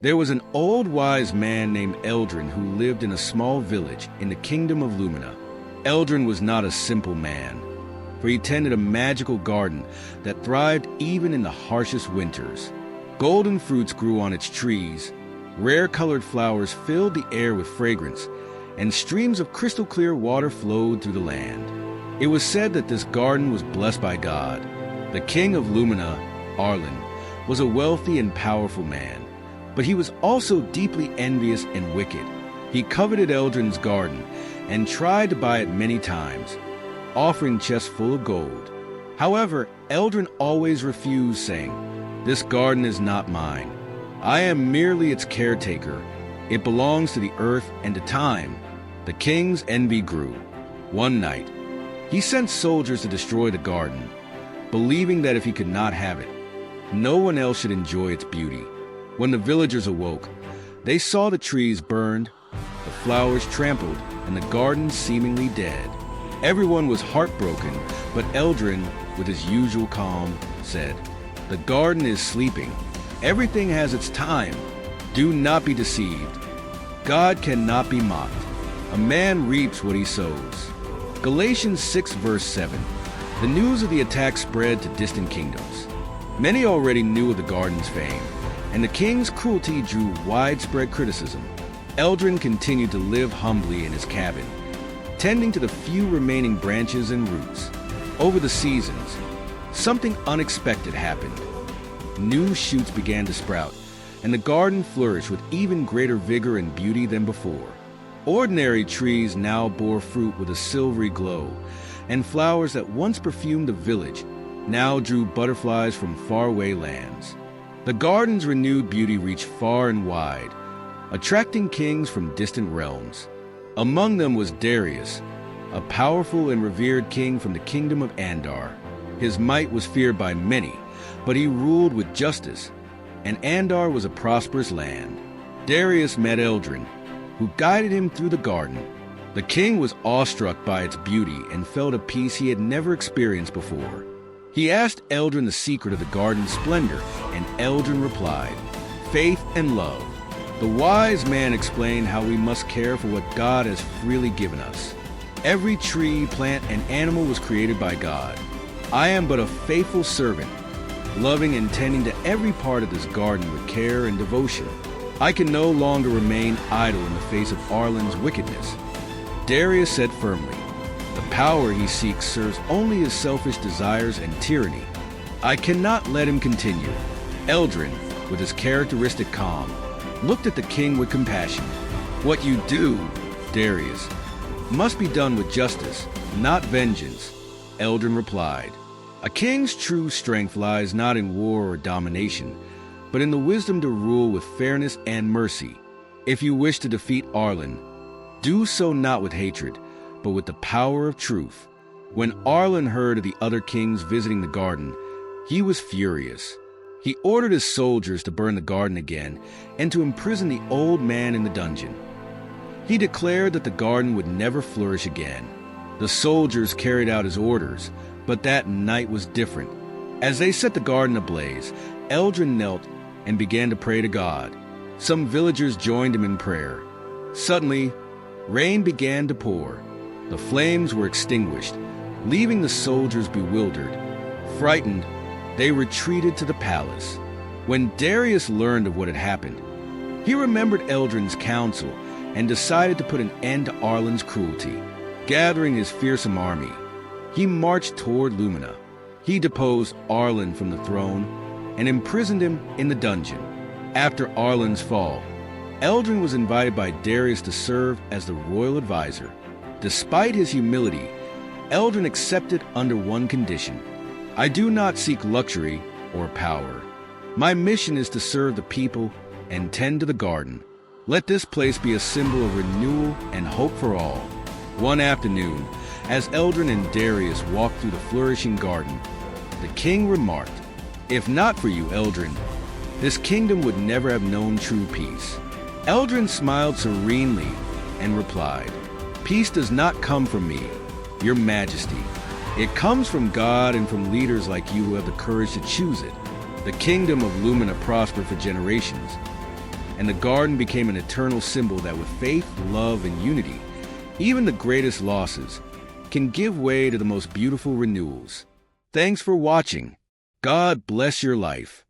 There was an old wise man named Eldrin who lived in a small village in the kingdom of Lumina. Eldrin was not a simple man, for he tended a magical garden that thrived even in the harshest winters. Golden fruits grew on its trees, rare colored flowers filled the air with fragrance, and streams of crystal-clear water flowed through the land. It was said that this garden was blessed by God. The king of Lumina, Arlan, was a wealthy and powerful man, but he was also deeply envious and wicked. He coveted Eldrin's garden and tried to buy it many times, offering chests full of gold. However, Eldrin always refused, saying, "This garden is not mine. I am merely its caretaker. It belongs to the earth and to time." The king's envy grew. One night, he sent soldiers to destroy the garden, believing that if he could not have it, no one else should enjoy its beauty. When the villagers awoke, they saw the trees burned, the flowers trampled, and the garden seemingly dead. Everyone was heartbroken, but Eldrin, with his usual calm, said, "The garden is sleeping. Everything has its time. Do not be deceived. God cannot be mocked. A man reaps what he sows." Galatians 6 verse 7. The news of the attack spread to distant kingdoms. Many already knew of the garden's fame, and the king's cruelty drew widespread criticism. Eldrin continued to live humbly in his cabin, tending to the few remaining branches and roots. Over the seasons, something unexpected happened. New shoots began to sprout, and the garden flourished with even greater vigor and beauty than before. Ordinary trees now bore fruit with a silvery glow, and flowers that once perfumed the village now drew butterflies from faraway lands. The garden's renewed beauty reached far and wide, attracting kings from distant realms. Among them was Darius, a powerful and revered king from the kingdom of Andar. His might was feared by many, but he ruled with justice, and Andar was a prosperous land. Darius met Eldrin, who guided him through the garden. The king was awestruck by its beauty and felt a peace he had never experienced before. He asked Eldrin the secret of the garden's splendor, and Eldrin replied, "Faith and love." The wise man explained how we must care for what God has freely given us. Every tree, plant, and animal was created by God. I am but a faithful servant, loving and tending to every part of this garden with care and devotion. I can no longer remain idle in the face of Arlan's wickedness. Darius said firmly, "The power he seeks serves only his selfish desires and tyranny. I cannot let him continue." Eldrin, with his characteristic calm, looked at the king with compassion. "What you do, Darius, must be done with justice, not vengeance," Eldrin replied. A king's true strength lies not in war or domination, but in the wisdom to rule with fairness and mercy. If you wish to defeat Arlan, do so not with hatred, but with the power of truth. When Arlan heard of the other kings visiting the garden, he was furious. He ordered his soldiers to burn the garden again and to imprison the old man in the dungeon. He declared that the garden would never flourish again. The soldiers carried out his orders, but that night was different. As they set the garden ablaze, Eldrin knelt and began to pray to God. Some villagers joined him in prayer. Suddenly, rain began to pour. The flames were extinguished, leaving the soldiers bewildered. Frightened, they retreated to the palace. When Darius learned of what had happened, he remembered Eldrin's counsel and decided to put an end to Arlan's cruelty. Gathering his fearsome army, he marched toward Lumina. He deposed Arlan from the throne and imprisoned him in the dungeon. After Arlan's fall, Eldrin was invited by Darius to serve as the royal advisor. Despite his humility, Eldrin accepted under one condition: "I do not seek luxury or power. My mission is to serve the people and tend to the garden. Let this place be a symbol of renewal and hope for all." One afternoon, as Eldrin and Darius walked through the flourishing garden, the king remarked, "If not for you, Eldrin, this kingdom would never have known true peace." Eldrin smiled serenely and replied, "Peace does not come from me, your majesty. It comes from God and from leaders like you who have the courage to choose it." The kingdom of Lumina prospered for generations, and the garden became an eternal symbol that with faith, love, and unity, even the greatest losses can give way to the most beautiful renewals. Thanks for watching. God bless your life.